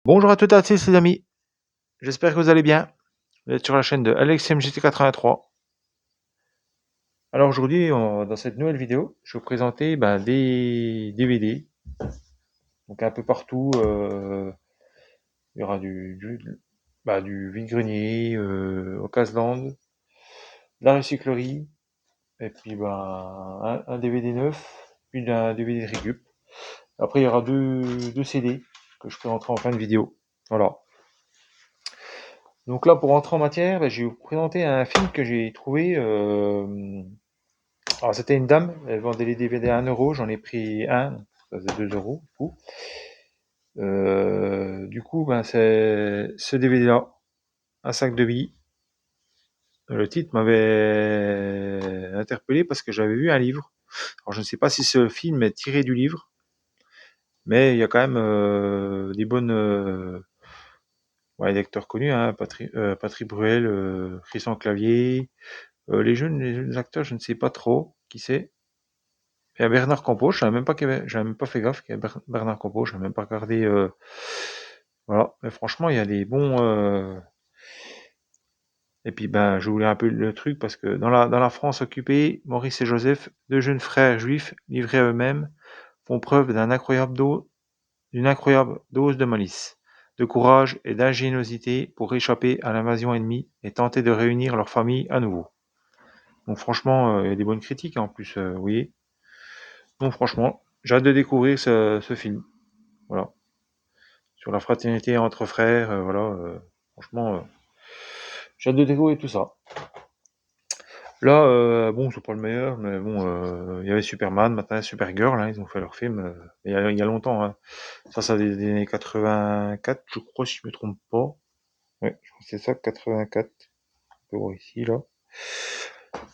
Bonjour à toutes et à tous les amis, j'espère que vous allez bien. Vous êtes sur la chaîne de AlexMGT83. Alors aujourd'hui, dans cette nouvelle vidéo, je vais vous présenter des DVD. Donc un peu partout, il y aura du vide-grenier, au casse-land, de la recyclerie, et puis un DVD neuf, puis un DVD de récup. Après, il y aura deux CD que je présenterai en fin de vidéo. Voilà. Donc là, pour rentrer en matière, je vais vous présenter un film que j'ai trouvé. Alors c'était une dame, elle vendait les DVD à 1 euro, j'en ai pris un, ça faisait 2 euros du coup. C'est ce DVD-là, Un sac de billes. Le titre m'avait interpellé parce que j'avais vu un livre. Alors je ne sais pas si ce film est tiré du livre, mais il y a quand même des bonnes des acteurs connus, hein, Patrick Bruel, Christian Clavier. Les jeunes acteurs, je ne sais pas trop qui c'est. Il y a Bernard Campo, j'avais même pas fait gaffe qu'il y avait Bernard Campo, j'avais même pas regardé. Voilà, mais franchement, il y a des bons. Et puis je voulais un peu le truc parce que dans la France occupée, Maurice et Joseph, deux jeunes frères juifs livrés à eux-mêmes, font preuve d'une incroyable dose de malice, de courage et d'ingéniosité pour échapper à l'invasion ennemie et tenter de réunir leur famille à nouveau. Donc franchement, il y a des bonnes critiques en plus, vous voyez. Donc franchement, j'ai hâte de découvrir ce film. Voilà. Sur la fraternité entre frères, voilà. Franchement, j'ai hâte de découvrir tout ça. Là, bon, c'est pas le meilleur, mais bon, il y avait Superman, maintenant il y a Supergirl, hein, ils ont fait leur film, il y a longtemps, hein. Ça des années 84, je crois, si je me trompe pas. Ouais, je crois que c'est ça, 84. On peut voir ici, là.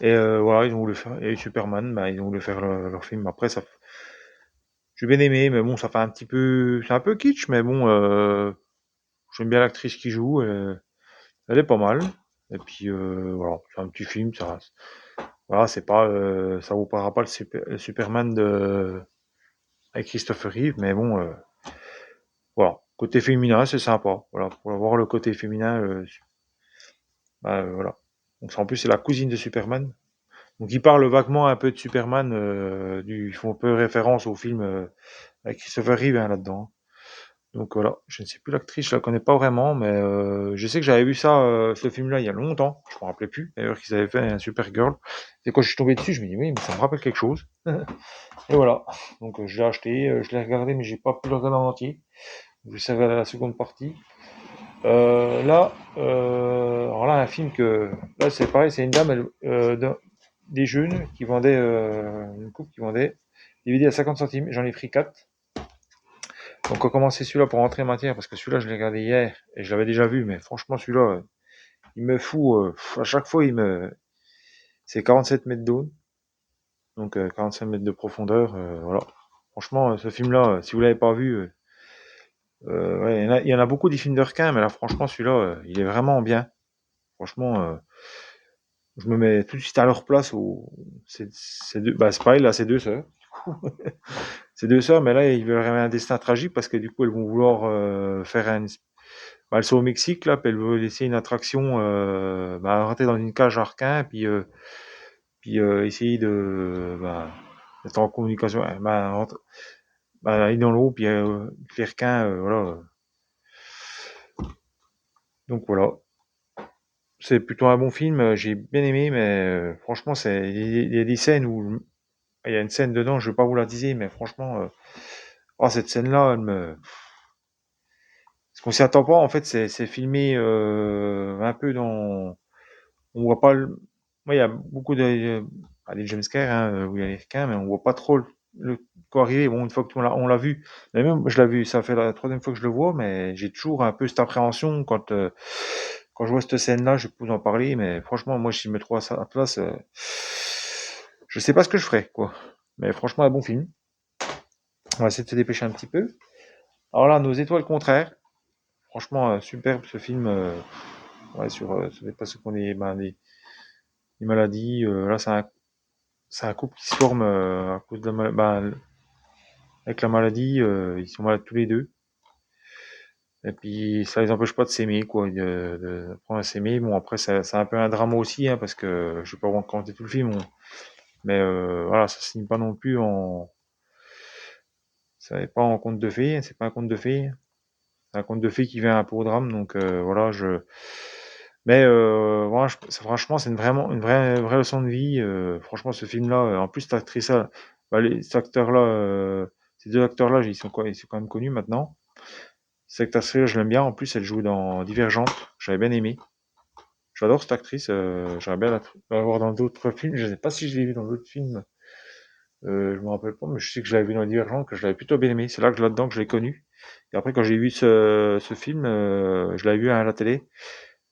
Et voilà, ils ont voulu faire, et Superman, ils ont voulu faire leur film. Après, j'ai bien aimé, mais bon, ça fait un petit peu, c'est un peu kitsch, mais bon, j'aime bien l'actrice qui joue, elle est pas mal. Et puis voilà, c'est un petit film, voilà, c'est pas, ça vous parlera pas le Superman avec Christopher Reeve, mais bon, voilà, côté féminin, c'est sympa. Voilà, pour avoir le côté féminin, voilà. Donc en plus c'est la cousine de Superman. Donc ils parlent vaguement un peu de Superman, ils font un peu référence au film avec Christopher Reeve hein, là-dedans. Donc voilà, je ne sais plus l'actrice, je la connais pas vraiment, mais je sais que j'avais vu ce film-là, il y a longtemps, je me rappelais plus, d'ailleurs qu'ils avaient fait un Supergirl. Et quand je suis tombé dessus, je me dis oui, mais ça me rappelle quelque chose. Et voilà, donc je l'ai acheté, je l'ai regardé, mais j'ai pas pu le regarder en entier. Je savais la seconde partie. Alors là, un film que, là c'est pareil, c'est une dame, des jeunes qui vendaient, une couple qui vendait des DVD à 50 centimes, j'en ai pris 4. Donc on commençait celui-là pour rentrer en matière, parce que celui-là je l'ai regardé hier, et je l'avais déjà vu, mais franchement celui-là, il me fout, à chaque fois c'est 47 mètres d'eau, donc 45 mètres de profondeur, voilà. Franchement, ce film-là, si vous l'avez pas vu, ouais, il y en a beaucoup des films de requins, mais là franchement celui-là, il est vraiment bien. Franchement, je me mets tout de suite à leur place. C'est pareil, là, c'est deux sœurs. C'est deux sœurs, mais là, ils veulent un destin tragique parce que du coup, elles vont vouloir faire elles sont au Mexique, là, puis elles veulent essayer une attraction, rentrer dans une cage à requins, puis essayer d'être en communication, aller dans l'eau, puis les requins, voilà. Donc voilà. C'est plutôt un bon film, j'ai bien aimé, mais franchement, il y a des scènes où il y a une scène dedans, je vais pas vous la dire, mais franchement, cette scène-là, parce qu'on s'y attend pas, en fait, c'est filmé un peu on voit pas moi, il y a beaucoup des jumpscares, hein, où il y a les requins, mais on voit pas trop quoi arriver. Bon, une fois que on l'a vu, mais même, je l'ai vu, ça fait la troisième fois que je le vois, mais j'ai toujours un peu cette appréhension quand je vois cette scène-là, je peux vous en parler, mais franchement, moi, si je me trouve à sa place, je sais pas ce que je ferais, quoi. Mais franchement, un bon film. On va essayer de se dépêcher un petit peu. Alors là, Nos étoiles contraires. Franchement, superbe ce film. Ça fait pas ce qu'on est, des maladies. Là, c'est un couple qui se forme à cause de avec la maladie. Ils sont malades tous les deux. Et puis ça les empêche pas de s'aimer, quoi, de apprendre à s'aimer. Bon, après, c'est un peu un drama aussi, hein, parce que je vais pas vous raconter tout le film, mais voilà, ça se signe pas non plus en, ça n'est pas en conte de fées, c'est pas un conte de fées, c'est un conte de fées qui vient un peu au drame, donc voilà, mais voilà, franchement, c'est vraiment une vraie leçon de vie. Franchement, ce film-là, en plus, cette actrice-là, bah, cet acteur-là, ces deux acteurs-là, ils sont quoi, ils sont quand même connus maintenant. Cette actrice-là, je l'aime bien. En plus, elle joue dans Divergente. J'avais bien aimé. J'adore cette actrice. J'aimerais bien la voir dans d'autres films. Je ne sais pas si je l'ai vu dans d'autres films. Je me rappelle pas, mais je sais que je l'avais vu dans Divergente, que je l'avais plutôt bien aimé. C'est là-dedans que je l'ai connu. Et après, quand j'ai vu ce film, je l'avais vu à la télé.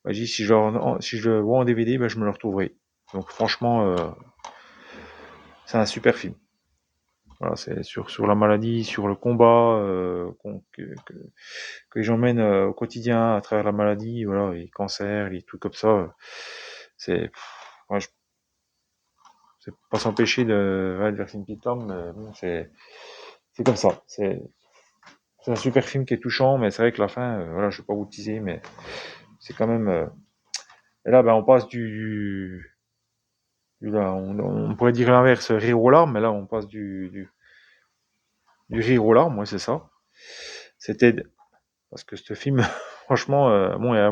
Bah, j'ai dit, si je le vois en DVD, bah, je me le retrouverai. Donc, franchement, c'est un super film. Voilà, c'est sur la maladie, sur le combat que les gens mènent au quotidien à travers la maladie, voilà, les cancers, les trucs comme ça. C'est, ouais, c'est pas s'empêcher de verser une petite larme, mais bon, c'est comme ça. C'est un super film qui est touchant, mais c'est vrai que la fin, voilà, je vais pas vous teaser, mais c'est quand même. Et là, ben, on passe là, on pourrait dire l'inverse, rire aux larmes, mais là, on passe du rire aux larmes, ouais, c'est ça. C'était parce que ce film, franchement, bon, il y a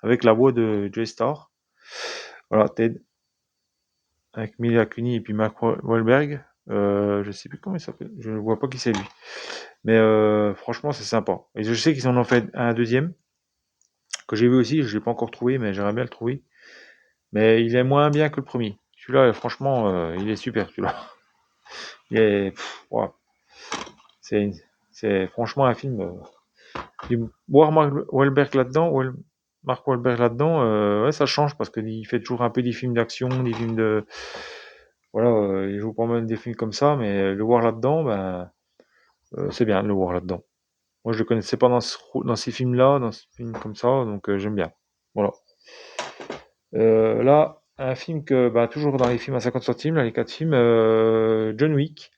avec la voix de Joe Star. Voilà, Ted, avec Mila Kunis et puis Mark Wahlberg. Je sais plus comment il s'appelle, je ne vois pas qui c'est lui. Mais franchement, c'est sympa. Et je sais qu'ils en ont fait un deuxième, que j'ai vu aussi, je l'ai pas encore trouvé, mais j'aimerais bien le trouver. Mais il est moins bien que le premier. Celui-là, franchement, il est super, celui-là. Il est, ouais, c'est, c'est franchement un film. Et voir Mark Wahlberg là-dedans, Mark Wahlberg là-dedans, ouais, ça change parce qu'il fait toujours un peu des films d'action, des films de, voilà, il joue pas mal des films comme ça, mais le voir là-dedans, ben, c'est bien de le voir là-dedans. Moi, je le connaissais pas dans ces films-là, dans ce film comme ça, donc j'aime bien. Voilà. Là, un film que, bah, toujours dans les films à 50 centimes, là, les quatre films, John Wick,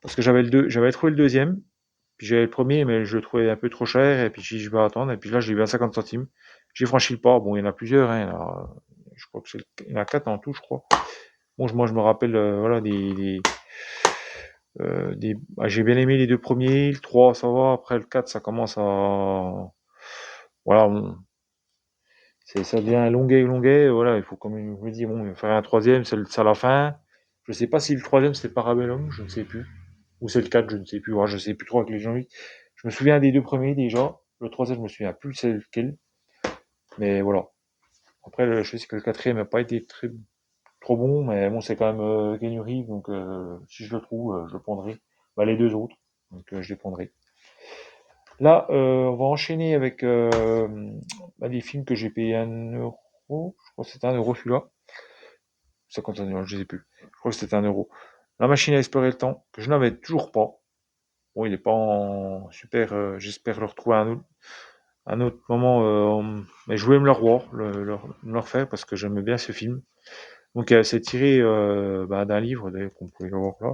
parce que j'avais trouvé le deuxième, puis j'avais le premier, mais je le trouvais un peu trop cher, et puis j'ai dit, je vais attendre, et puis là, je l'ai vu à 50 centimes. J'ai franchi le pas, bon, il y en a plusieurs, hein, je crois que il y en a quatre en tout, je crois. Bon, moi, je me rappelle, voilà, bah, j'ai bien aimé les deux premiers, le 3 ça va, après le 4 ça commence à, voilà, bon, ça devient longuet, longuet, voilà, il faut quand même, je me dis, bon, il va faire un troisième, c'est à la fin. Je sais pas si le troisième c'était Parabellum, je ne sais plus. Ou c'est le 4, je ne sais plus, ouais, je sais plus trop avec les gens. Je me souviens des deux premiers déjà. Le troisième, je me souviens plus c'est lequel. Mais voilà. Après, je sais que le quatrième n'a pas été trop bon, mais bon, c'est quand même Keanu Reeves, donc si je le trouve, je le prendrai. Bah, les deux autres, donc je les prendrai. Là, on va enchaîner avec bah, des films que j'ai payé 1 euro. Je crois que c'était 1 euro celui-là. 50 euros, je sais plus. Je crois que c'était 1 euro. La machine à explorer le temps, que je n'avais toujours pas. Bon, il est pas en super. J'espère le retrouver un autre moment. Mais je voulais me le revoir, me le refaire parce que j'aimais bien ce film. Donc, c'est tiré bah, d'un livre d'ailleurs qu'on pouvait le voir là,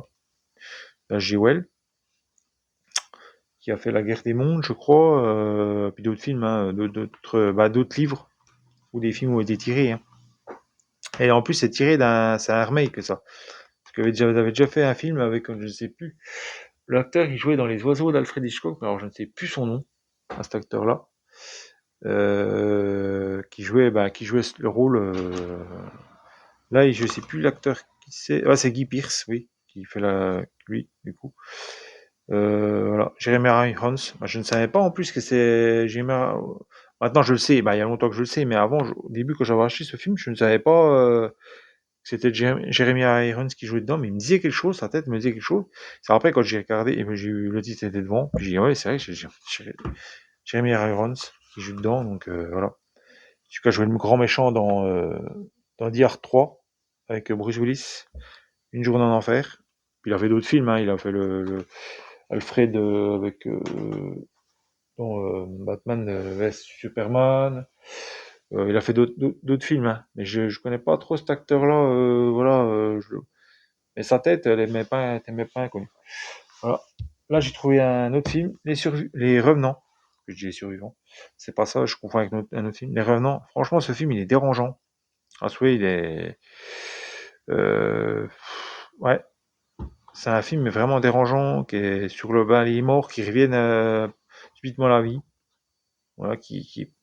d'H.G. Wells, qui a fait La Guerre des mondes, je crois, puis d'autres films, hein, d'autres livres où des films ont été tirés, hein. Et en plus, c'est un remake ça. Parce que j'avais déjà fait un film avec, je ne sais plus, l'acteur qui jouait dans Les Oiseaux d'Alfred Hitchcock, alors je ne sais plus son nom, à cet acteur-là, qui jouait le rôle. Là, je ne sais plus l'acteur qui c'est. Ah, c'est Guy Pearce, oui, qui fait lui, du coup. Voilà, Jeremy Irons. Bah, je ne savais pas en plus que c'est Maintenant, je le sais. Bah, il y a longtemps que je le sais, mais avant, au début, quand j'avais acheté ce film, je ne savais pas que c'était Jeremy Irons qui jouait dedans, mais il me disait quelque chose, sa tête me disait quelque chose. C'est après quand j'ai regardé et ben, j'ai eu le titre était devant, puis j'ai dit ouais, c'est vrai, Jeremy Irons qui joue dedans, donc voilà. En tout cas, joué le grand méchant dans Die Hard 3 avec Bruce Willis, Une journée en enfer. Puis il a fait d'autres films, hein. Il a fait le Alfred avec Batman vs Superman. Il a fait d'autres films, hein. Mais je connais pas trop cet acteur-là. Voilà, mais sa tête, elle m'est pas inconnue. Voilà. Là, j'ai trouvé un autre film, Les Revenants. que je dis Les Survivants. C'est pas ça, je confonds avec un autre film. Les Revenants, franchement, ce film, il est dérangeant. Ah, oui, il est... ouais, c'est un film vraiment dérangeant, qui est sur les morts qui reviennent subitement à la vie. Voilà, qui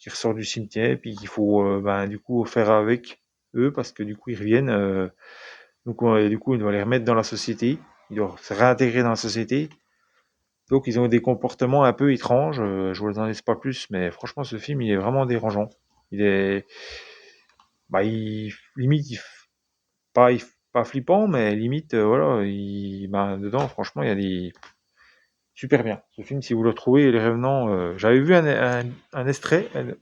ressort du cimetière, puis qu'il faut du coup faire avec eux, parce que du coup ils reviennent. Du coup, on doit les remettre dans la société. Ils doivent se réintégrer dans la société. Donc, ils ont des comportements un peu étranges. Je vous en laisse pas plus, mais franchement, ce film, il est vraiment dérangeant. Il est, limite, pas flippant, mais limite, voilà, dedans, franchement, il y a des super bien. Ce film, si vous le trouvez, Les Revenants, j'avais vu un extrait, une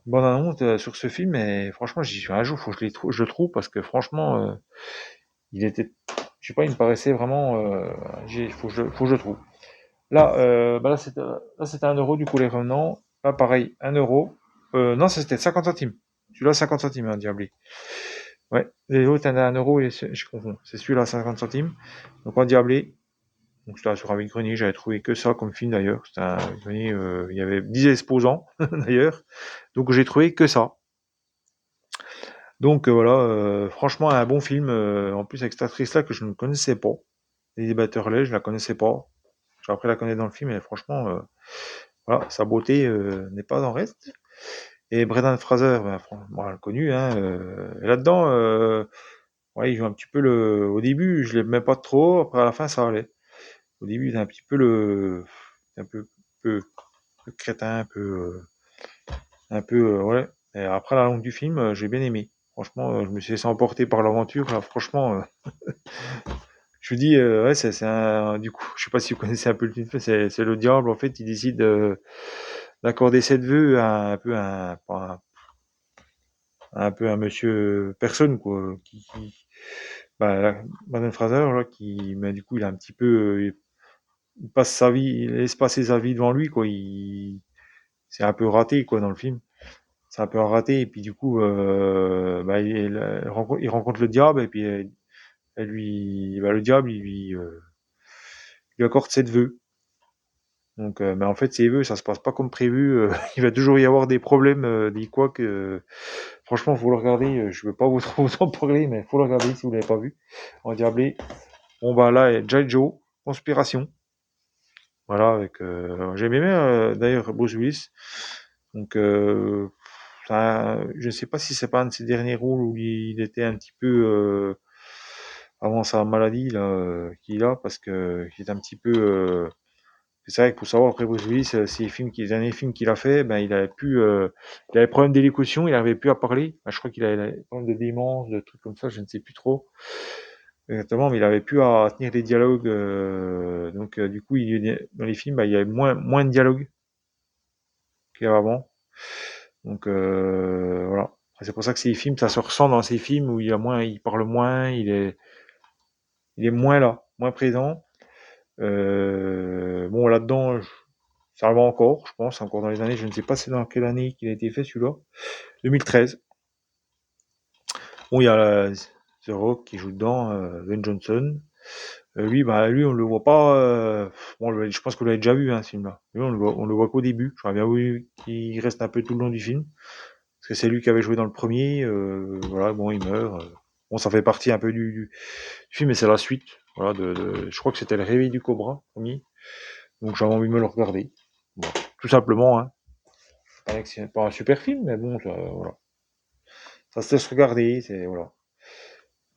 bande-annonce sur ce film, et franchement, j'ai dit un jour, faut que je le trouve, parce que franchement, il était, je sais pas, il me paraissait vraiment, faut que je le trouve. Là, c'était 1 euro, du coup, Les Revenants. Là, pareil, 1 euro. Non, ça, c'était 50 centimes. Celui-là, 50 centimes, hein, diablé. Ouais, les autres, 1 euro, et je confonds. C'est celui-là, 50 centimes. Donc, en diablé. Donc, c'était sur un vide-grenier. J'avais trouvé que ça comme film, d'ailleurs. C'était un vide-grenier, il y avait 10 exposants, d'ailleurs. Donc, j'ai trouvé que ça. Donc, voilà, franchement, un bon film. En plus, avec cette actrice-là que je ne connaissais pas. Lady Batterley, je la connaissais pas. J'ai appris à la connaître dans le film, et franchement, voilà, sa beauté n'est pas en reste. Et Brendan Fraser, on l'a connu, hein, et là-dedans, ouais, il joue un petit peu au début, je l'aimais pas trop, après à la fin, ça allait. Au début, il est un petit peu un peu, peu crétin, un peu, ouais. Et après, à la longue du film, j'ai bien aimé. Franchement, je me suis laissé emporter par l'aventure, là, franchement, je vous dis, ouais, du coup, je sais pas si vous connaissez un peu le film, c'est le diable, en fait, il décide d'accorder cette vœu à un peu un monsieur personne, quoi, Brandon Fraser, là, du coup, il a un petit peu, il passe sa vie, il laisse passer sa vie devant lui, quoi, c'est un peu raté, quoi, dans le film. C'est un peu raté, et puis du coup, il rencontre le diable, et puis le diable, il lui accorde cette vœu. Donc, mais en fait, ses vœux, ça se passe pas comme prévu. Il va toujours y avoir des problèmes, des couacs. Franchement, faut le regarder. Je veux pas vous trop vous en parler, mais faut le regarder si vous l'avez pas vu. En diablé. Bon bah là, G.I. Joe, Conspiration. Voilà, avec. J'aime bien d'ailleurs Bruce Willis. Donc, je ne sais pas si c'est pas un de ses derniers rôles où il était un petit peu avant sa maladie là, qu'il a, parce que il est un petit peu. C'est vrai qu'il faut savoir, après Bruce Willis, les derniers films qu'il a fait, ben, il avait des problèmes d'élocution, il n'arrivait plus à parler. Ben, je crois qu'il avait des problèmes de démence, de trucs comme ça, je ne sais plus trop exactement, mais il n'avait plus à tenir des dialogues. Donc, du coup, dans les films, ben, il y avait moins de dialogues qu'il y avait avant. Donc, voilà. C'est pour ça que ces films, ça se ressent dans ces films où il parle moins, il est moins là, moins présent. Bon, là-dedans, ça va encore, je pense, encore dans les années. Je ne sais pas c'est dans quelle année qu'il a été fait celui-là. 2013. Bon, il y a The Rock qui joue dedans, Dwayne Johnson. Lui, on le voit pas. Bon, je pense que vous l'avez déjà vu, hein, ce film-là. Lui, on le voit qu'au début. J'aurais bien voulu qu'il reste un peu tout le long du film, parce que c'est lui qui avait joué dans le premier. Voilà, bon, il meurt. Bon, ça fait partie un peu du film, mais c'est la suite. Voilà, je crois que c'était Le Réveil du Cobra, premier. Donc j'avais envie de me le regarder. Bon, tout simplement, hein. C'est pas un super film, mais bon, voilà. Ça se laisse regarder, voilà.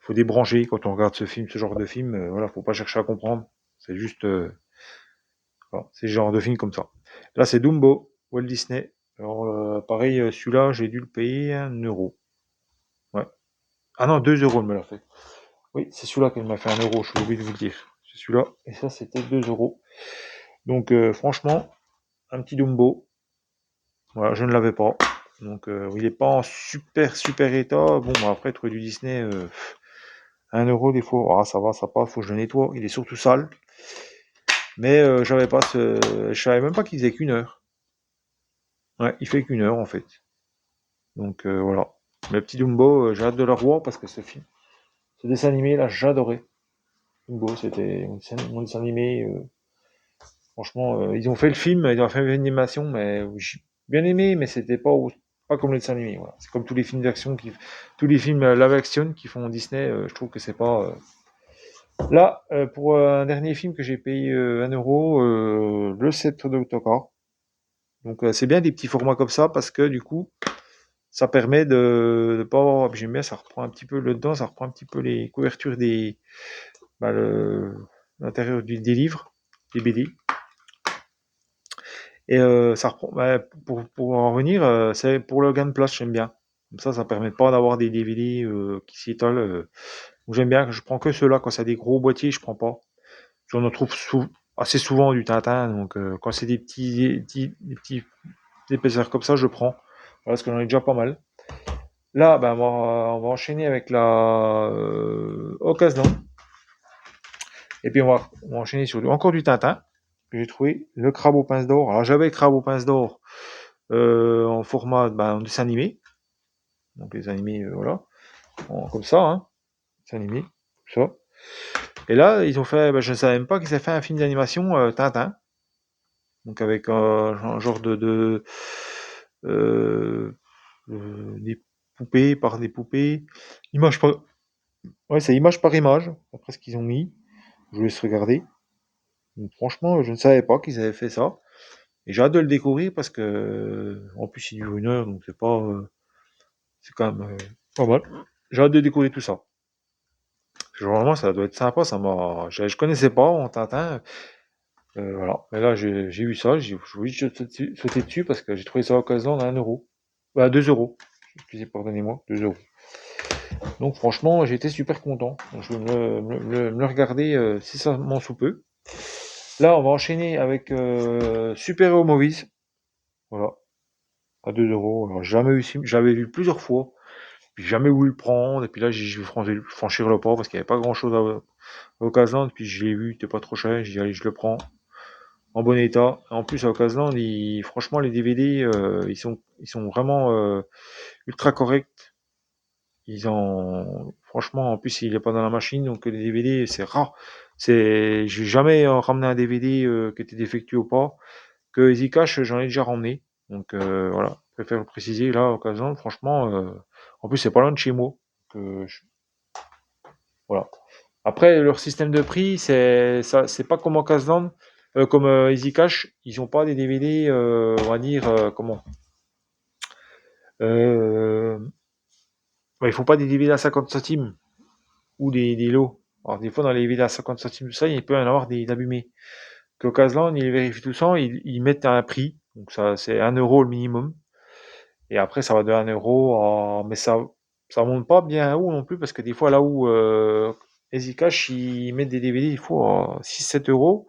Faut débrancher quand on regarde ce genre de film, voilà, faut pas chercher à comprendre. C'est juste, voilà, c'est le genre de film comme ça. Là, c'est Dumbo, Walt Disney. Alors, pareil, celui-là, j'ai dû le payer 1 euro. Ouais. Ah non, 2 euros, elle me l'a fait. Oui, c'est celui-là qu'elle m'a fait 1 euro, je suis obligé de vous le dire. C'est celui-là, et ça, c'était 2 euros. Donc, franchement, un petit Dumbo. Voilà, je ne l'avais pas. Donc, il est pas en super, super état. Bon, après, trouver du Disney, 1 euro, des fois, ça va, ça passe, faut que je le nettoie. Il est surtout sale. Mais je savais même pas qu'il faisait qu'1 heure. Ouais, il fait qu'1 heure, en fait. Donc, voilà. Le petit Dumbo, j'ai hâte de le revoir, parce que ce dessin animé, là, j'adorais. Dumbo, c'était mon dessin animé. Franchement, ils ont fait le film, ils ont fait une animation, mais j'ai bien aimé, mais c'était pas comme le dessin animé. Voilà. C'est comme tous les films d'action, tous les films live action qui font Disney, je trouve que c'est pas. Là, pour un dernier film que j'ai payé 1 euro, Le Sceptre de Tokar. Donc c'est bien des petits formats comme ça parce que du coup, ça permet de pas avoir. J'aime bien, ça reprend un petit peu le dedans, ça reprend un petit peu les couvertures bah, l'intérieur des livres, des BD. Et ça reprend, bah, pour en revenir, c'est pour le gain de place, j'aime bien. Comme ça permet pas d'avoir des DVD qui s'étalent. Donc j'aime bien, je prends que ceux-là. Quand c'est des gros boîtiers, je prends pas. J'en trouve assez souvent du Tintin, donc quand c'est des petits épaisseurs comme ça, je prends. Voilà, parce que j'en ai déjà pas mal. Là, ben, on va enchaîner avec la Occasion. Et puis on va enchaîner sur encore du Tintin. J'ai trouvé le crabe aux pinces d'or. Alors j'avais le crabe aux pinces d'or en format en dessin animé. Donc les animés, voilà, comme ça, hein, dessin animé, comme ça. Et là, ils ont fait, je ne savais même pas qu'ils avaient fait un film d'animation Tintin. Donc avec un genre euh, des poupées par des poupées, image par, ouais, c'est image par image, après ce qu'ils ont mis. Je vous laisse regarder. Donc, franchement, je ne savais pas qu'ils avaient fait ça. Et j'ai hâte de le découvrir parce que, en plus, il dure 1 heure, donc c'est quand même pas mal. J'ai hâte de découvrir tout ça. Vraiment, ça doit être sympa. Je connaissais pas en Tintin. Voilà. Mais là, j'ai vu ça. Je voulais juste sauter dessus parce que j'ai trouvé ça à l'occasion à 1 euro. 2 euros. Excusez, pardonnez-moi. 2 euros. Donc, franchement, j'étais super content. Donc, je vais me le regarder si ça m'en sous peu. Là, on va enchaîner avec Super Hero Movies. Voilà. À 2 euros. Alors, j'avais vu plusieurs fois. Puis jamais voulu le prendre. Et puis là, j'ai voulu franchir le pas parce qu'il n'y avait pas grand chose à l'occasion. Puis je l'ai vu, il était pas trop cher. J'ai dit, allez, je le prends. En bon état. En plus, à Occasion, franchement, les DVD, ils sont vraiment ultra corrects. Franchement, en plus, il est pas dans la machine, donc les DVD, c'est rare. J'ai jamais ramené un DVD qui était défectueux ou pas. Que Easy Cash, j'en ai déjà ramené. Donc voilà, je préfère le préciser là, à Occasion. Franchement, en plus, c'est pas loin de chez moi. Donc, voilà. Après, leur système de prix, c'est pas comme Occasion, comme Easy Cash. Ils ont pas des DVD, on va dire, comment euh, ils font pas des DVD à 50 centimes ou des lots. Alors, des fois, dans les DVD à 50 centimes, tout ça, il peut y en avoir des abîmés. Qu'Occasion, ils vérifient tout ça, ils mettent un prix. Donc, ça, c'est 1 euro le minimum. Et après, ça va de 1 euro mais ça monte pas bien haut non plus, parce que des fois, là où Easy Cash, ils mettent des DVD, il faut 6-7 euros,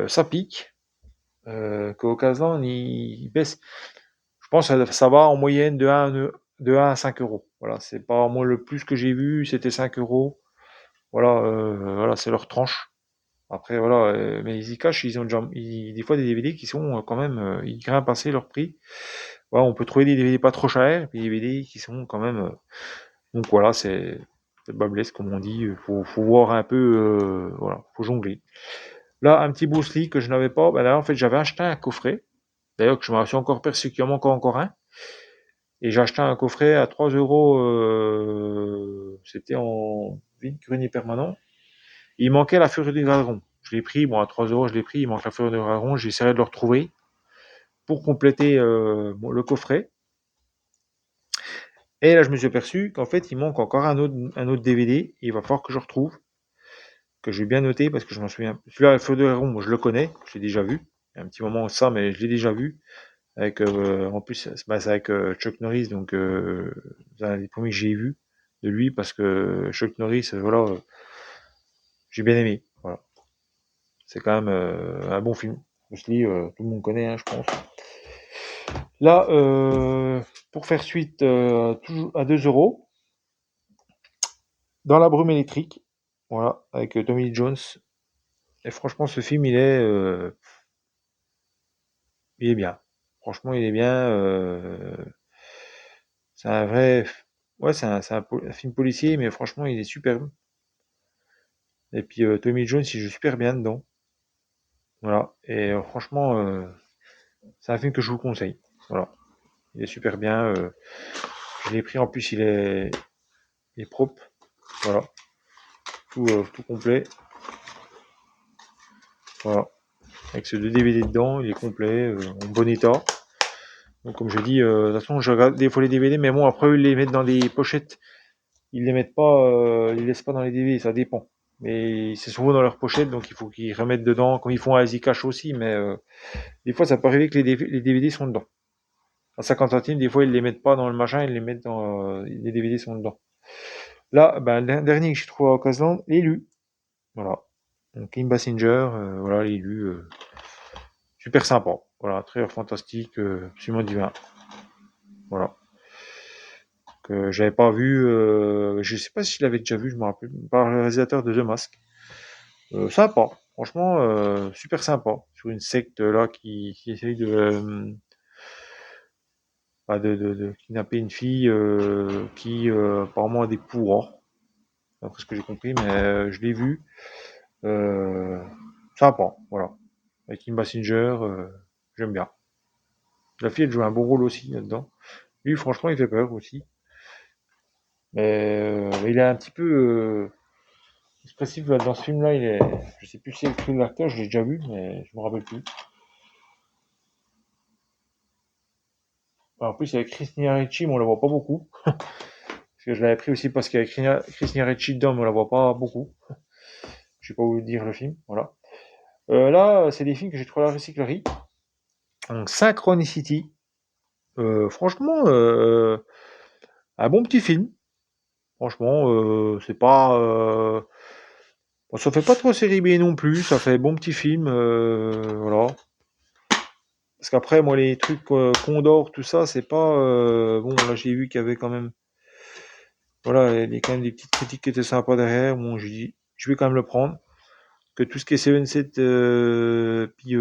ça pique. Qu'Occasion, ils baissent. Je pense que ça va en moyenne de 1 à 5 euros. Voilà, c'est pas moi le plus que j'ai vu, c'était 5 euros. Voilà, voilà, c'est leur tranche. Après, voilà, mais Easy Cash, ils ont déjà, des fois des DVD qui sont quand même, ils grimpent assez leur prix. Voilà, on peut trouver des DVD pas trop chers, et puis des DVD qui sont quand même. Donc voilà, c'est Babless, comme on dit. Faut voir un peu, voilà, faut jongler. Là, un petit Bruce Lee que je n'avais pas. Là, en fait, j'avais acheté un coffret. D'ailleurs, que je m'en suis encore perçu qu'il en manque encore un. Et j'ai acheté un coffret à 3 euros. C'était en vide-grenier permanent. Il manquait la Furie du Dragon. Je l'ai pris, bon, à 3 euros, je l'ai pris. Il manque la Furie du Dragon. J'essaierai de le retrouver pour compléter le coffret. Et là, je me suis aperçu qu'en fait, il manque encore un autre DVD. Il va falloir que je retrouve, que je vais bien noter parce que je m'en souviens. Celui-là, le Feu de Héron, moi, je le connais, je l'ai déjà vu. Il y a un petit moment ça, mais je l'ai déjà vu. En plus, c'est avec Chuck Norris, donc c'est un des premiers que j'ai vu de lui parce que Chuck Norris, voilà, j'ai bien aimé. Voilà, c'est quand même un bon film. Bruce Lee, tout le monde connaît, hein, je pense. Là, pour faire suite, toujours à 2 euros. Dans la brume électrique, voilà, avec Tommy Lee Jones. Et franchement, ce film, il est bien. Franchement, il est bien. C'est un vrai, ouais, c'est un film policier, mais franchement, il est superbe. Et puis Tommy Lee Jones, il joue super bien dedans. Voilà. Et franchement, c'est un film que je vous conseille. Voilà. Il est super bien. Je l'ai pris en plus, il est propre. Voilà. Tout complet. Voilà. Avec ce 2 DVD dedans, il est complet, en bon état. Donc comme je dis, de toute façon, je regarde des fois les DVD, mais bon, après, ils les mettent dans des pochettes. Ils les mettent pas, ils les laissent pas dans les DVD, ça dépend. Mais c'est souvent dans leurs pochettes, donc il faut qu'ils remettent dedans, comme ils font à Easy Cash aussi, mais des fois, ça peut arriver que les DVD sont dedans. À 50 centimes, des fois, ils les mettent pas dans le machin, ils les mettent dans, les DVD sont dedans. Là, ben, le dernier que j'ai trouvé à Ocasland, l'élu. Voilà. Donc, Kim Basinger, voilà, l'élu, super sympa. Voilà, très fantastique, absolument divin. Voilà. Que j'avais pas vu, je sais pas si je l'avais déjà vu, je me rappelle, par le réalisateur de The Mask. Sympa, franchement, super sympa. Sur une secte là qui essaye de kidnapper une fille qui apparemment a des pouvoirs, d'après ce que j'ai compris, mais je l'ai vu. Euh, Sympa, voilà. Avec Kim Basinger, j'aime bien. La fille, elle joue un bon rôle aussi là-dedans. Lui, franchement, il fait peur aussi. Mais il est un petit peu expressif là, dans ce film-là. Je sais plus si c'est le l'acteur, je l'ai déjà vu, mais je me rappelle plus. En plus, avec Christina Ricci, mais on la voit pas beaucoup. Parce que je l'avais pris aussi parce qu'avec Christina Ricci dedans, mais on la voit pas beaucoup. Je sais pas où dire le film, voilà. Là, c'est des films que j'ai trouvé à la recyclerie. Donc, Synchronicity. Franchement, un bon petit film. Franchement, c'est pas. Bon, ça fait pas trop série B non plus. Ça fait bon petit film. Voilà. Parce qu'après, moi, les trucs Condor, tout ça, c'est pas. Bon, là, j'ai vu qu'il y avait quand même. Voilà, il y a quand même des petites critiques qui étaient sympas derrière. Bon, j'ai dit, je vais quand même le prendre. Que tout ce qui est 7 puis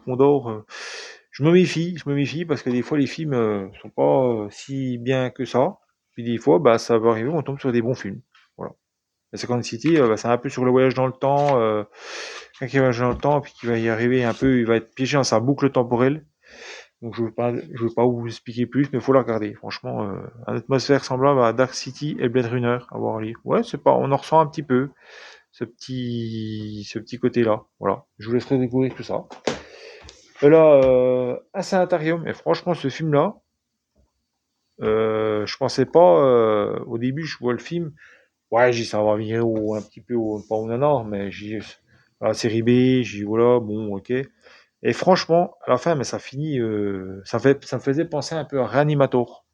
Condor, je me méfie parce que des fois les films sont pas si bien que ça. Puis des fois, bah, ça va arriver, on tombe sur des bons films. Voilà. La Second City, bah, c'est un peu sur le voyage dans le temps. Quelqu'un qui voyage dans le temps, puis qui va y arriver un peu, il va être piégé dans sa boucle temporelle. Donc je veux pas vous expliquer plus, mais il faut la regarder. Franchement, une atmosphère semblable à Dark City et Blade Runner, à voir lire. Ouais, c'est pas, on en ressent un petit peu ce petit côté-là. Voilà. Je vous laisserai découvrir tout ça. Et là, Assanatarium. Et franchement, ce film-là, je pensais pas. Au début, je vois le film. Ouais, j'ai ça va virer un petit peu pas au nanar, mais j'ai la série B. J'ai voilà, bon, ok. Et franchement, à la fin, mais ça finit. Ça me faisait penser un peu à Reanimator.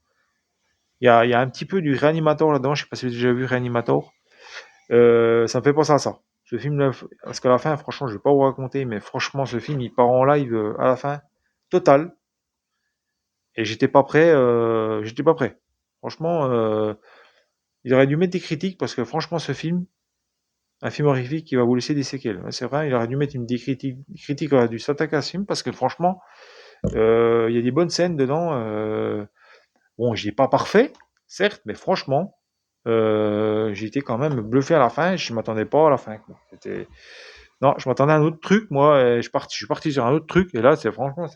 Il y a un petit peu du Reanimator là-dedans. Je sais pas si vous avez déjà vu Reanimator. Ça me fait penser à ça. Ce film-là, parce qu'à la fin, franchement, je vais pas vous raconter, mais franchement, ce film, il part en live à la fin, total. Et j'étais pas prêt. Franchement, il aurait dû mettre des critiques parce que franchement, ce film, un film horrifique qui va vous laisser des séquelles. Ouais, c'est vrai, il aurait dû mettre des critiques aurait dû s'attaquer à ce film parce que franchement, il y a des bonnes scènes dedans. Bon, j'y ai pas parfait, certes, mais franchement, j'ai été quand même bluffé à la fin. Je m'attendais pas à la fin, quoi. Non, je m'attendais à un autre truc, moi. Et je suis parti sur un autre truc. Et là, c'est franchement,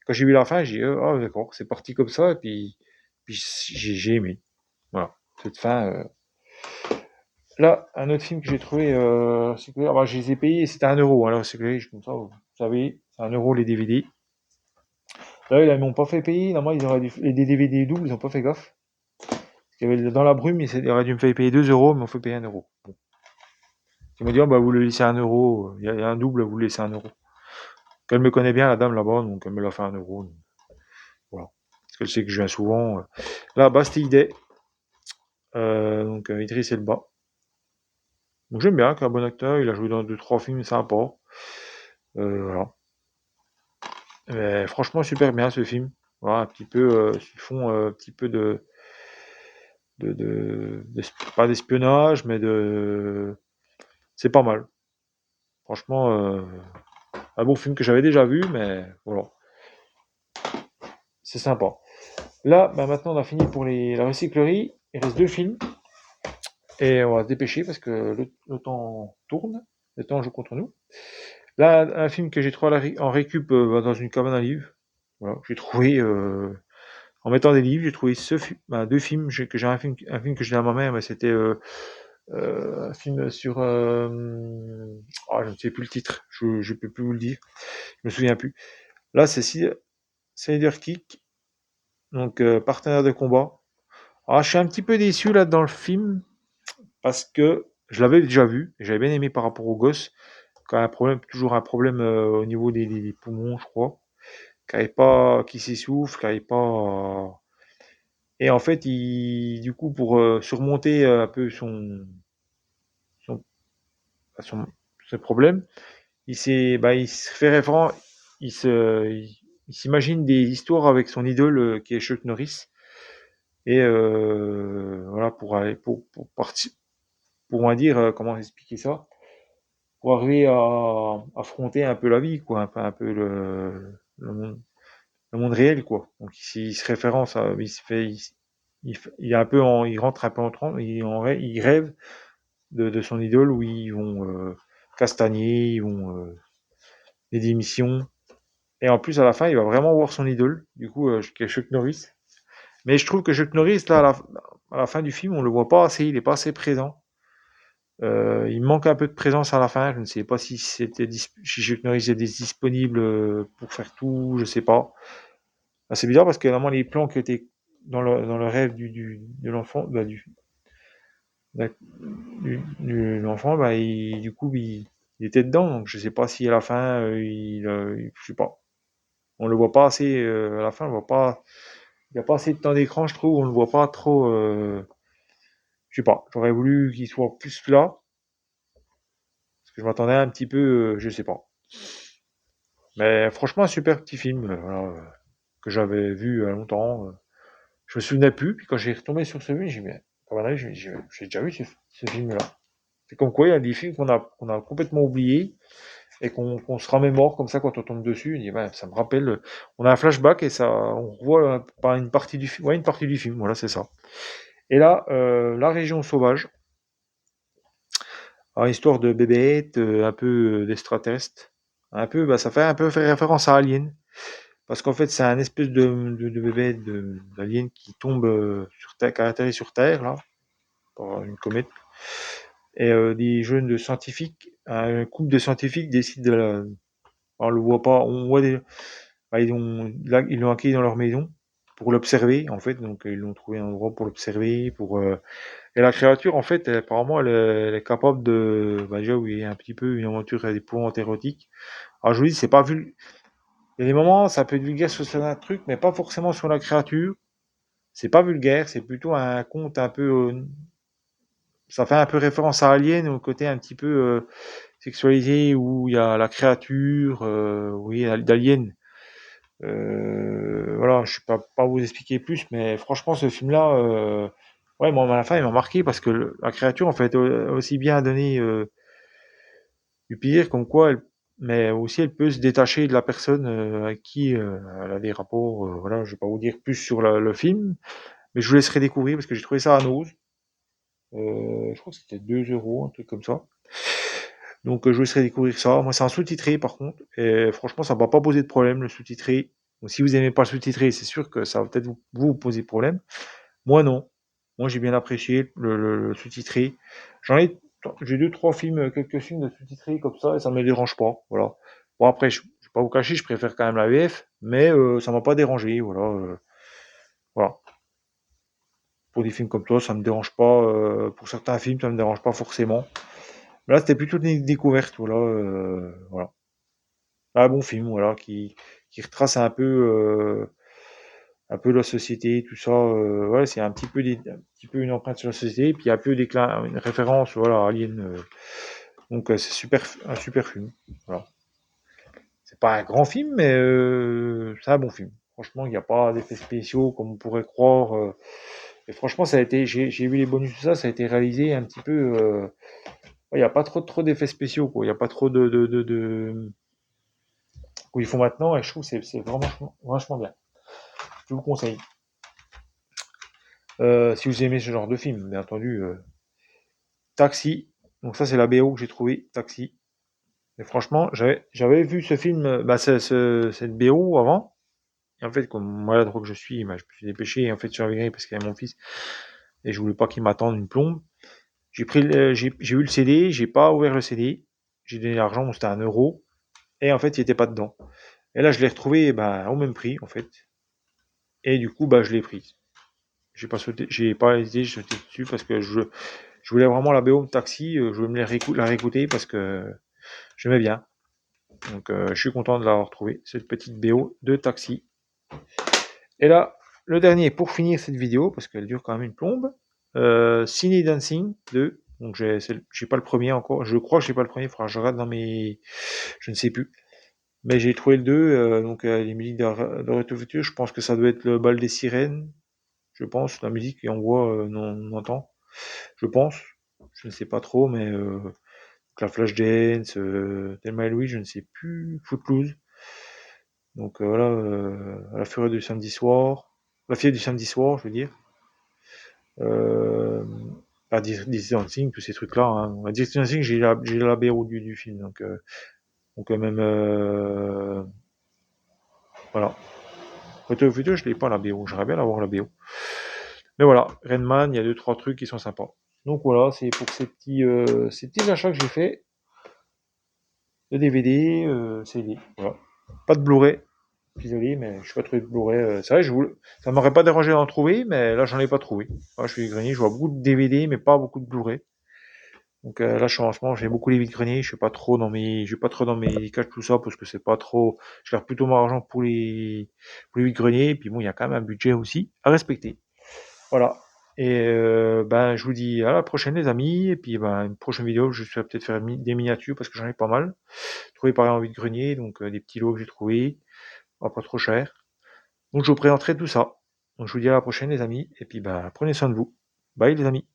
quand j'ai vu la fin, j'ai dit, oh, d'accord, c'est parti comme ça. Et puis j'ai aimé. Voilà, cette fin. Là, un autre film que j'ai trouvé, c'est que, ah bah, je les ai payés, c'était 1 euro. Alors, c'est que, comme ça, vous savez, c'est 1 euro les DVD. Là, ils m'ont pas fait payer. Normalement, ils auraient dû, les DVD doubles, ils ont pas fait gaffe. Parce qu'il y avait dans la brume, ils auraient dû me faire payer 2 euros, mais ils m'ont fait payer 1 euro. Bon. Ils m'ont dit, oh, bah, vous le laissez 1 euro. Il y a un double, vous le laissez 1 euro. Elle me connaît bien, la dame là-bas, donc elle me l'a fait 1 euro. Donc, voilà. Parce qu'elle sait que je viens souvent. Là, Bastille, donc Idriss Elba. Donc j'aime bien, c'est un bon acteur, il a joué dans 2 3 films sympas. Voilà. Mais franchement, super bien ce film. Voilà, un petit peu, ils font un petit peu pas d'espionnage, mais c'est pas mal. Franchement, un bon film que j'avais déjà vu, mais voilà, c'est sympa. Là, bah, maintenant, on a fini pour la recyclerie. Il reste 2 films. Et on va se dépêcher parce que le temps tourne. Le temps joue contre nous. Là, un film que j'ai trouvé en récup dans une cabane à livres. Voilà, j'ai trouvé, en mettant des livres, j'ai trouvé deux films. Que j'ai un film que j'ai à ma mère, mais c'était un film sur. Je ne sais plus le titre, je ne peux plus vous le dire, je me souviens plus. Là, c'est Snyder Kick, donc partenaire de combat. Je suis un petit peu déçu là dans le film parce que je l'avais déjà vu et j'avais bien aimé par rapport au gosse. Quand un problème, toujours un problème au niveau des poumons, je crois, qui s'essouffle, qui n'arrive pas. Et en fait, du coup, pour surmonter un peu son, son, ce problème, il se fait référent, il se, il s'imagine des histoires avec son idole qui est Chuck Norris. Et voilà, pour partir, pour on va dire, comment expliquer ça, pour arriver à affronter un peu la vie, quoi, un peu le monde réel, quoi. Donc il se référence à, il se fait, il est un peu il rentre un peu en transe, il rêve de son idole où ils vont castagner, ils vont des démissions. Et en plus, à la fin, il va vraiment voir son idole, du coup, qui est Chuck Norris. Mais je trouve que Chuck Norris, là, à la fin du film, on le voit pas assez, il est pas assez présent. Il manque un peu de présence à la fin. Je ne sais pas si si Chuck Norris était disponible pour faire tout, je sais pas. C'est bizarre parce que normalement les plans qui étaient dans le rêve de l'enfant, de l'enfant, du coup, il était dedans. Donc je sais pas si à la fin, je sais pas. On le voit pas assez à la fin. On le voit pas. Il n'y a pas assez de temps d'écran, je trouve. On le voit pas trop. Je sais pas. J'aurais voulu qu'il soit plus là parce que je m'attendais un petit peu. Je sais pas. Mais franchement, un super petit film voilà, que j'avais vu il y a longtemps. Je me souvenais plus. Puis quand j'ai retombé sur ce film, j'ai dit, mais comment j'ai déjà vu ce film-là. C'est comme quoi il y a des films qu'on a complètement oubliés et qu'on se remémore comme ça quand on tombe dessus. On dit, ouais, ça me rappelle. On a un flashback et ça, on revoit par une partie du film. Ouais, une partie du film. Voilà, c'est ça. Et là, La Région Sauvage, histoire de bébêtes, un peu d'extraterrestres. Un peu, ça fait un peu fait référence à Alien. Parce qu'en fait, c'est un espèce de bébé d'alien qui tombe sur Terre, qui a atterri sur Terre, là, par une comète. Et des jeunes de scientifiques, un couple de scientifiques décide on le voit pas, on voit ils l'ont accueilli dans leur maison pour l'observer, en fait. Donc, ils l'ont trouvé un endroit pour l'observer, et la créature, en fait, apparemment, elle est capable déjà, oui, un petit peu une aventure épouvantante érotique. Alors, je vous dis, c'est pas vu. Il y a des moments, ça peut être vulgaire sur certains trucs, mais pas forcément sur la créature. C'est pas vulgaire, c'est plutôt un conte un peu. Ça fait un peu référence à Alien, au côté un petit peu sexualisé, où il y a la créature, oui, d'Alien. Voilà, je ne sais pas vous expliquer plus, mais franchement, ce film-là, ouais, moi, à la fin, il m'a marqué parce que la créature, en fait, aussi bien donné du pire, comme quoi, mais aussi elle peut se détacher de la personne avec qui elle a des rapports. Voilà, je vais pas vous dire plus sur le film, mais je vous laisserai découvrir parce que j'ai trouvé ça à Nose. Je crois que c'était 2 euros, un truc comme ça. Donc je vous laisserai découvrir ça. Moi, c'est un sous-titré par contre, et franchement, ça ne va pas poser de problème le sous-titré. Donc si vous aimez pas le sous-titré, c'est sûr que ça va peut-être vous poser problème. Moi, non. Moi, j'ai bien apprécié le sous-titré. J'en ai, j'ai deux, trois films, quelques films de sous-titrés comme ça, et ça me dérange pas. Voilà. Bon, après, je vais pas vous cacher, je préfère quand même la VF, mais ça m'a pas dérangé. Voilà. Voilà. Pour des films comme ça, ça me dérange pas. Pour certains films, ça me dérange pas forcément. Là, c'était plutôt une découverte. Voilà. Voilà. Un bon film, voilà, qui retrace un peu la société, tout ça. Ouais, c'est un petit peu une empreinte sur la société, puis un peu une référence, voilà, à Alien. Donc c'est un super film. Voilà. C'est pas un grand film, mais c'est un bon film. Franchement, il n'y a pas d'effets spéciaux comme on pourrait croire. Et franchement, j'ai vu les bonus tout ça, ça a été réalisé un petit peu. Il n'y a pas trop d'effets spéciaux, quoi. Il n'y a pas trop où ils font maintenant, et je trouve que c'est vraiment vachement bien. Je vous le conseille. Si vous aimez ce genre de film, bien entendu. Taxi. Donc ça, c'est la BO que j'ai trouvé. Taxi. Et franchement, j'avais vu ce film, bah, cette BO avant. Et en fait, comme maladroit que je suis, bah, je me suis dépêché, et en fait, sur la parce qu'il y avait mon fils, et je voulais pas qu'il m'attende une plombe. J'ai eu le CD, j'ai pas ouvert le CD, j'ai donné l'argent, bon, c'était 1 euro, et en fait, il était pas dedans. Et là, je l'ai retrouvé, bah, au même prix, en fait. Et du coup, bah, je l'ai pris. J'ai pas hésité, j'ai sauté dessus parce que je voulais vraiment la BO de Taxi, je voulais me la réécouter parce que j'aimais bien. Donc, je suis content de l'avoir retrouvé, cette petite BO de Taxi. Et là, le dernier pour finir cette vidéo, parce qu'elle dure quand même une plombe, Cine Dancing 2. Donc j'ai pas le premier encore. Je crois que j'ai pas le premier. Il faudra que je regarde dans mes, je ne sais plus. Mais j'ai trouvé le 2. Donc les musiques de Retour au Futur. Je pense que ça doit être le bal des sirènes. Je pense la musique qu'on voit, on entend. Je pense. Je ne sais pas trop, mais la Flashdance, Thelma et Louise, je ne sais plus. Footloose. Donc voilà, à la fureur du samedi soir. La fièvre du samedi soir, je veux dire. Euh, pas Dirty Dancing, tous ces trucs-là. Hein. Dirty Dancing, j'ai la BO du film, donc même voilà. Retour au futur, je l'ai pas la BO. J'aimerais bien l'avoir la BO. Mais voilà, Rainman, il y a deux trois trucs qui sont sympas. Donc voilà, c'est pour ces petits achats que j'ai fait de DVD, CD. Voilà. Pas de Blu-ray. Désolé, mais je suis pas trouvé de Blu-ray. C'est vrai, ça m'aurait pas dérangé d'en trouver, mais là j'en ai pas trouvé. Moi, je suis grenier, je vois beaucoup de DVD, mais pas beaucoup de Blu-ray. Donc là, je suis en ce moment, j'ai beaucoup les vides-greniers. Je vais pas trop dans mes caches tout ça parce que c'est pas trop. Je garde plutôt mon argent pour les vides-greniers. Et puis bon, il y a quand même un budget aussi à respecter. Voilà. Et ben, je vous dis à la prochaine, les amis. Et puis ben, une prochaine vidéo, je vais peut-être faire des miniatures parce que j'en ai pas mal. Trouvé pareil en vide-grenier, donc des petits lots que j'ai trouvés, pas trop cher. Donc je vous présenterai tout ça. Donc je vous dis à la prochaine, les amis. Et puis ben, prenez soin de vous. Bye, les amis.